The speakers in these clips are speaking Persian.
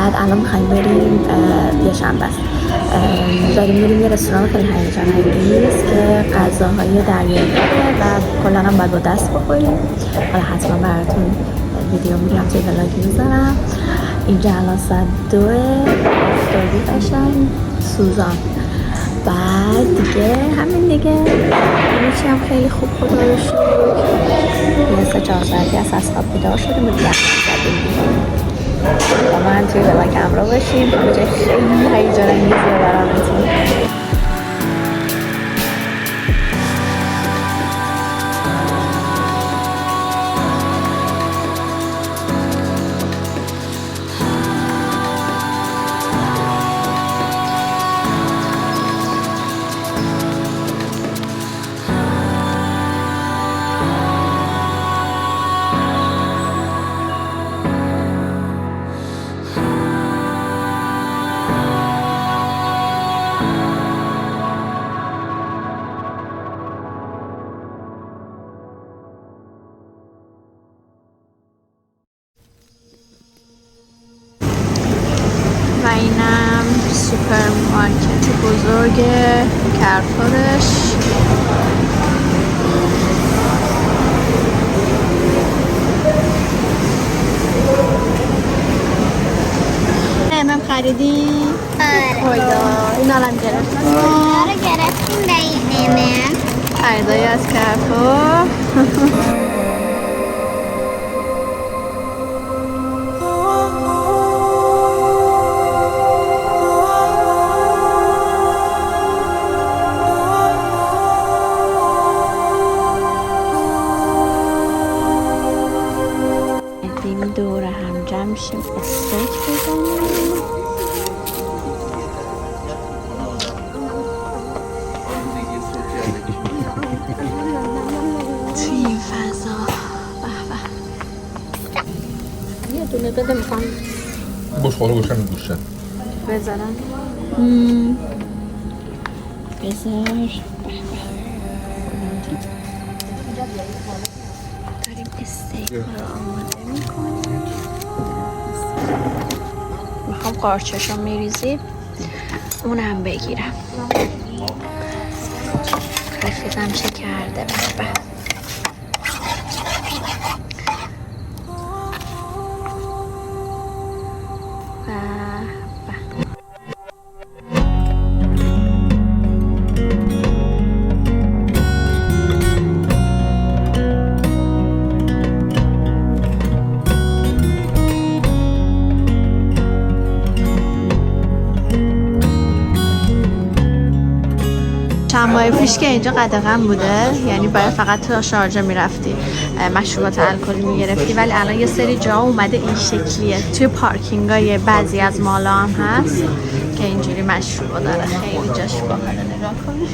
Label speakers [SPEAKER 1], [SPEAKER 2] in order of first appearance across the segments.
[SPEAKER 1] بعد الان میخوایم بریم یه شنبه است داریم میریم یه رستوران خیلی هیجان انگیز که غذاهای دریایی داره و کلا هم باید با دست بخوریم. حالا حتما براتون ویدیو میگیرم توی ولاگ میذارم. اینجا الان ساعت 2 افتادی قشنگ سوزان. بعد دیگه همین دیگه هیچی هم خیلی خوب خدا رو شکر. 3-4 ساعتی از خواب بیدار شدیم و دیگه با من توی ولاگ همراه باشیم. کجا خیلی هیجان انگیزیه برامتون. و اینم سوپرمارکت بزرگ کرپورش. امم خریدی؟ آره. این الان گرفتیم.
[SPEAKER 2] آره گرفتیم به این امم.
[SPEAKER 1] خریدایی از کرپور. دور هم جمع میشیم استیک بزنیم. توی این فضا به یه دونه بده میخوام
[SPEAKER 3] boş kola boşan guşan.
[SPEAKER 1] بزنم. بذار داریم استیک رو آماده میکنیم. میخوام قارچشو میریزیم اونم بگیرم. رفیقم چه کرده به چند ماه پیش که اینجا قدغن بوده، یعنی باید فقط تا شارجه میرفتی مشروبات الکلی میگرفتی، ولی الان یه سری جا اومده این شکلیه. توی پارکینگای بعضی از مالا هم هست که اینجوری مشروبا داره. خیلی جاش باحاله، نگاه کنید.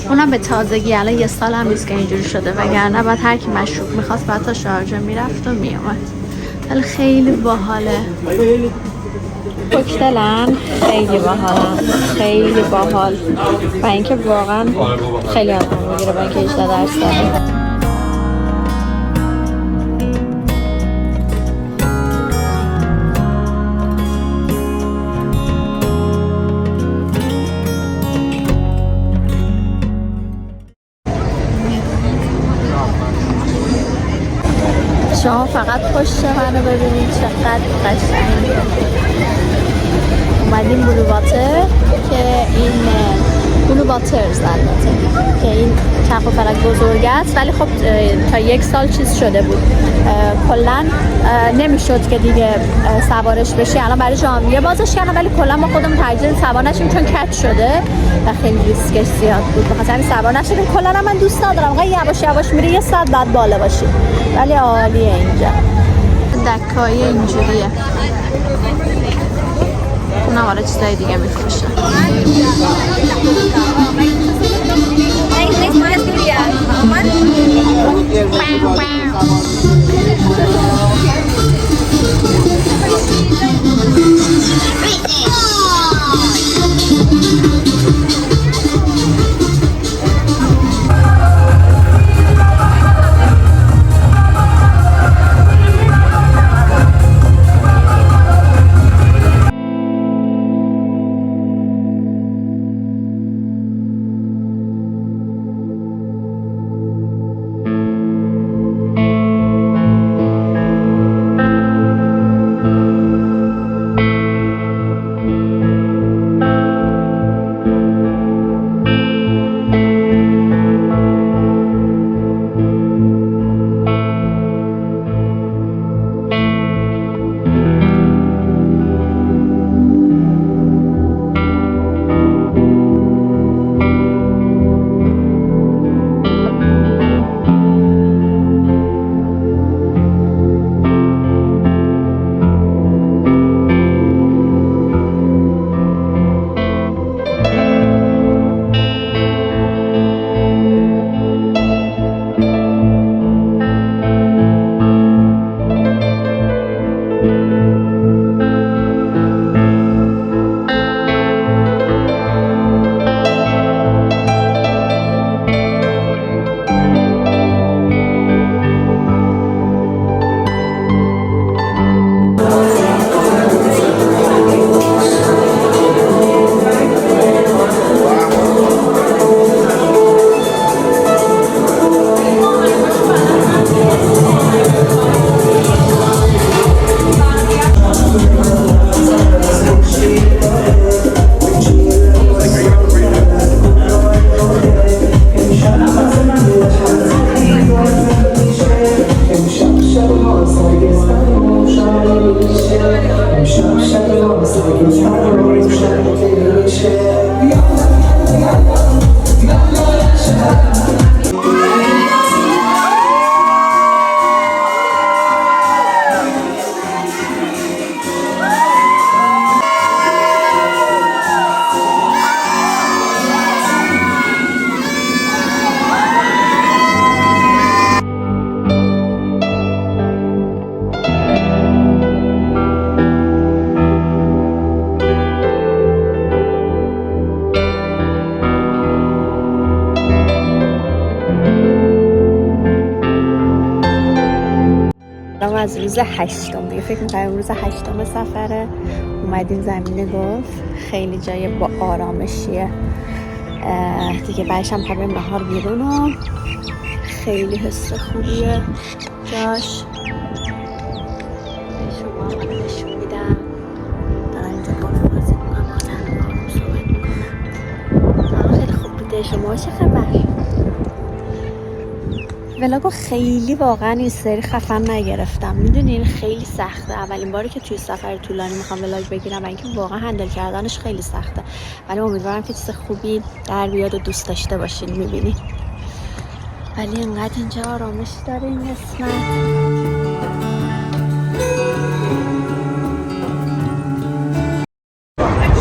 [SPEAKER 1] اونم به تازگی الان یه سال هم نیست که اینجوری شده، وگرنه بعد هر کی مشروب میخواست بعد تا شارجه میرفت و میومد. ولی خیلی باحاله. کوکتلن خیلی باحالن، خیلی باحال و اینکه واقعا خیلی آدم میگیره با اینکه 18%. شما فقط پشت منو ببینید چقدر قشنگه. اومدیم بلو واتر که این بلو واترز البته که این چرخ و فلک بزرگ است، ولی خب تا 1 سال چیز شده بود، کلا نمیشد که دیگه سوارش بشی. الان برای ژانویه بازش کردن، ولی کلا ما خودمون ترجیح سوار نشیم چون کج شده و خیلی ریسکش زیاد بود. بخاطر همین سوار نشدیم. کلا من دوست ندارم واقعا یواش یواش میره 1 ساعت بعد بالا باشی، ولی عالیه اینجا. دکای اینجوریه. اونم حالا چیزای دیگه میفروشن. از روز 8 دیگه فکر می‌کنم روز 8 سفره اومدیم زمین گلف. خیلی جای با آرامشیه دیگه. بعدش هم بریم نهار بیرون و خیلی حس خوبیه جاش. شما نشون میدم دارم اینجا گلف بازی میکنم، آدم صحبت میکنم. خیلی خوب بوده. شما چه خبر؟ ولاگو خیلی واقعا این سری خفن نگرفتم، میدونین خیلی سخته. اولین باری که توی سفر طولانی میخوام ولاگ بگیرم و اینکه واقعا هندل کردنش خیلی سخته، ولی امیدوارم که چیز خوبی در بیاد و دوست داشته باشین. میبینین ولی انقدر اینجا آرامش داره این قسمت.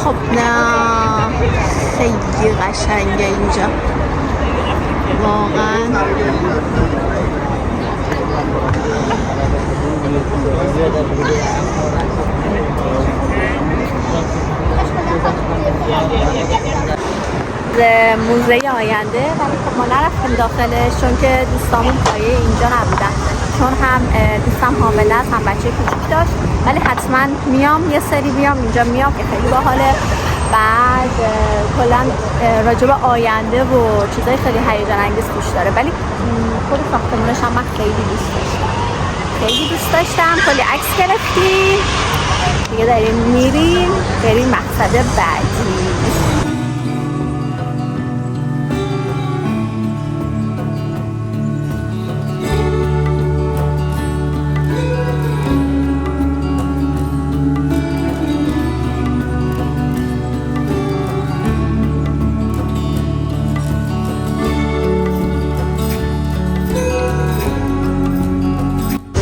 [SPEAKER 1] خب نه خیلی قشنگه اینجا واقعا. موزه آینده، ولی خب ما نرفتیم داخلش چون که دوستامون پایه اینجا نبودن، چون هم دوستم حامله است هم بچه کوچیک داشت. ولی حتما میام یه سری بیام اینجا، میام که خیلی باحاله. بعد کلا راجع به آینده و چیزای خیلی هیجان انگیز توش داره، ولی خود ساختمونش هم من خیلی دوست داشتم، خیلی دوست داشتم. کلی عکس گرفتیم دیگه. داریم میریم بریم مقصد بعدی.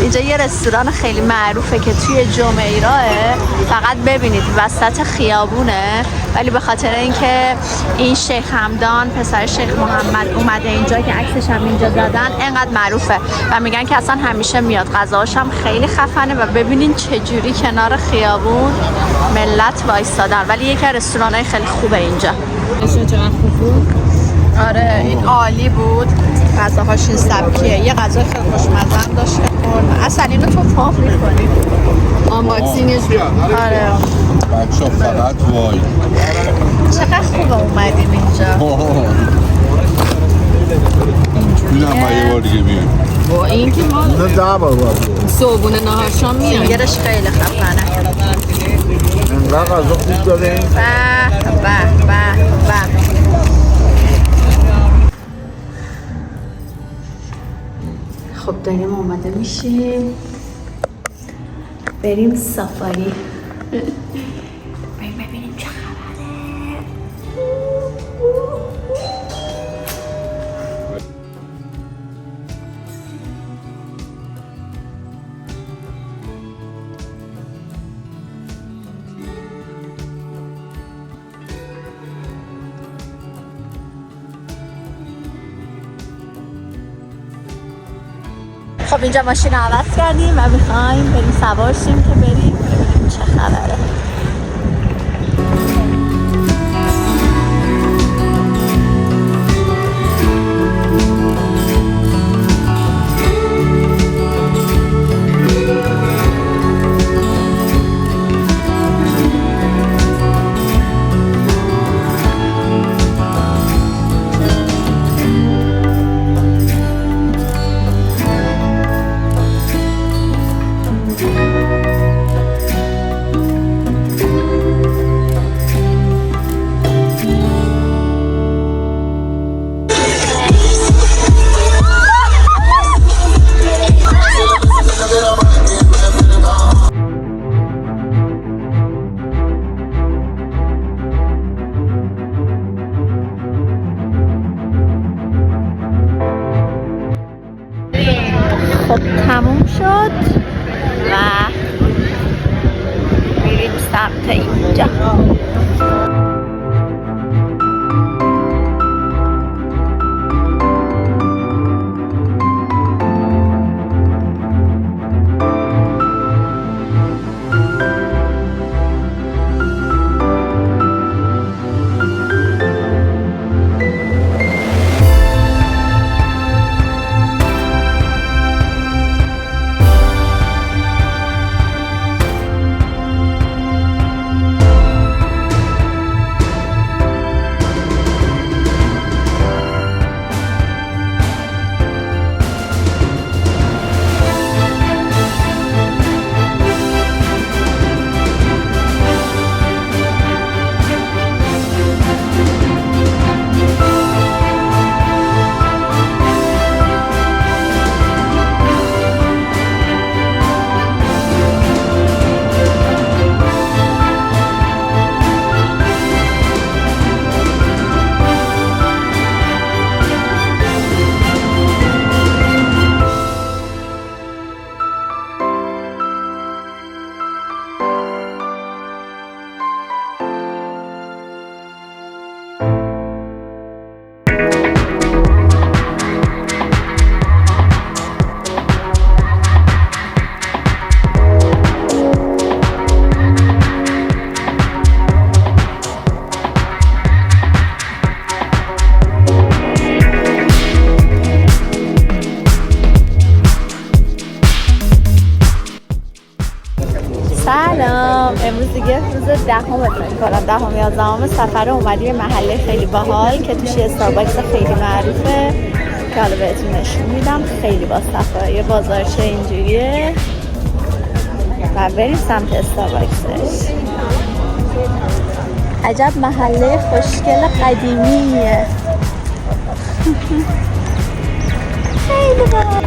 [SPEAKER 1] اینجا یه رستوران خیلی معروفه که توی جمیراه، فقط ببینید وسط خیابونه، ولی به خاطر اینکه این شیخ همدان پسر شیخ محمد اومده اینجا که عکسش هم اینجا زدن، انقدر معروفه و میگن که اصلا همیشه میاد. غذاهاش هم خیلی خفنه و ببینین چجوری کنار خیابون ملت وایسادن. ولی یکی از رستورانای خیلی خوبه اینجا. چقدر خوب بود. آره این عالی بود. غذاهاش این سبکیه. یه غذا خیلی خوشمزه هم داشت که خوردم. اصلا اینو تو پاپ می‌کنی. آنباکسینگش. آره.
[SPEAKER 3] بچه‌ها فقط وای.
[SPEAKER 1] چقدر خوبه اومدیم اینجا.
[SPEAKER 3] اینم یه بار دیگه بیایم.
[SPEAKER 1] با این که ما
[SPEAKER 4] نه 10 بار بود.
[SPEAKER 1] صبحونه نهار شام میایم. سینگرش خیلی خفنه.
[SPEAKER 4] انقدر غذا خوب داره.
[SPEAKER 1] به. خب داریم اومده میشیم بریم سافاری. بریم ببینیم چه خبره. خب اینجا ماشین عوض کردیم و میخوایم بریم سوار شیم که بریم ببینیم چه خبره. تموم شد و میریم سمت اینجا. سلام، امروز دیگه روز دهم فکر کنم، دهم یا دهم سفر اومدیم محله خیلی باحال که توش استارباکس خیلی معروفه که حالا بهتون نشون میدم. خیلی با صفا، یه بازارچه اینجوریه و بریم سمت استارباکسش. عجب محله خوشگل قدیمیه. خیلی باحال.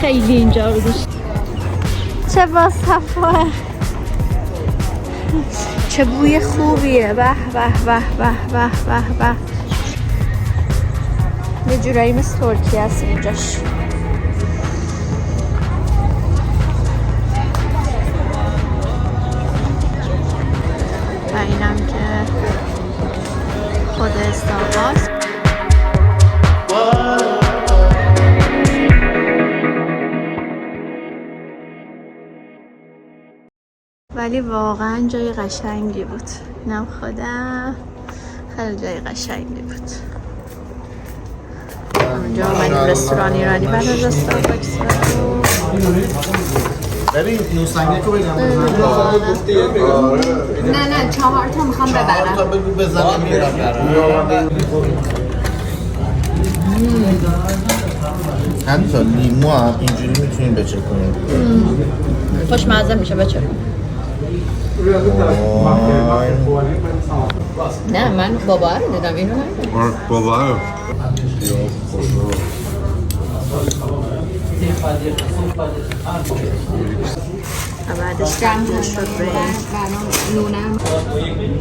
[SPEAKER 1] خیلی اینجا رو دوست، چه با صفا، چه بوی خوبیه. به به به به به به به، یه جورایی مثل ترکیه است اینجاش. و اینم که خود استارباکس. ولی واقعا جای قشنگی بود. نم خودم خیلی جای قشنگی بود. اونجا اومدیم رستوران ایرانی بعد از استارباکس رو.
[SPEAKER 4] ببین نوسنگی تو بگم
[SPEAKER 1] نه 4 تا میخوام ببرم.
[SPEAKER 4] 4 تا بگو بزنم میرم حتی لیمو هم اینجوری میتونیم بچه کنیم.
[SPEAKER 1] خوشمزه میشه بچه. نه من بابا رو دیدم، اینو ندیدم.
[SPEAKER 3] بابا رو
[SPEAKER 1] بعدش جمع شد نونم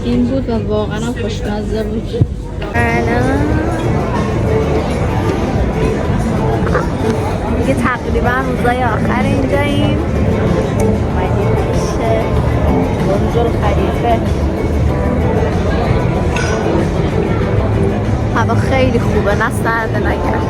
[SPEAKER 1] این بود و واقعا هم خوشمزه بود. دیگه تقریبا روزای آخر اینجاییم. اومدیم پیش برج الخلیفه. هوا خیلی خوبه، نه سرده نه گرم.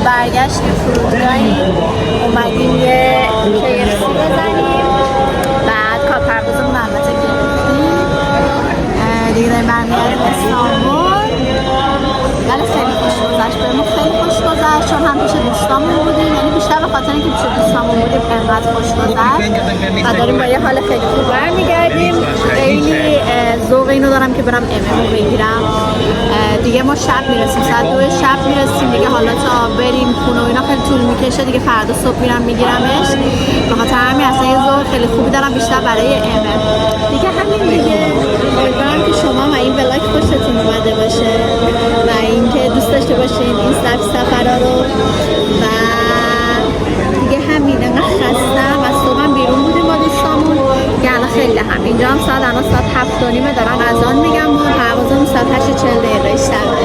[SPEAKER 1] برگشتیم فرودگاهی اومدیم یه KFC بزنیم بعد کار پروازمون البته گرفتیم دیگه داریم برمیگردیم استانبول ولی خیلی خوش گذشت بهمون خیلی خوش گذشت چون هم پیش دوستامون بودیم یعنی بیشتر به خاطر اینکه پیش دوستامون بودیم انقدر خوش گذشت و داریم با یه حال خیلی خوب برمیگردیم خیلی ذوق اینو دارم که برم رو بگیرم دیگه ما شب میرسیم ساعت 2 شب میرسیم دیگه حالا تا بریم خونه و اینا خیلی طول میکشه دیگه فردا صبح میرم میگیرمش به خاطر همین اصلا یه ذوق خیلی خوبی دارم بیشتر برای دیگه همین دیگه امیدوارم که شما و این ولاگ خوشتون اومده باشه و اینکه دوست داشته باشین این سفرها رو و دیگه همین انقدر خستم از صبحم بیرون بودیم با دوستامون که الان خیلی هم اینجا هم ساعت 7:30 دارن اذان میگم و پروازمون ساعت 8:40 شبه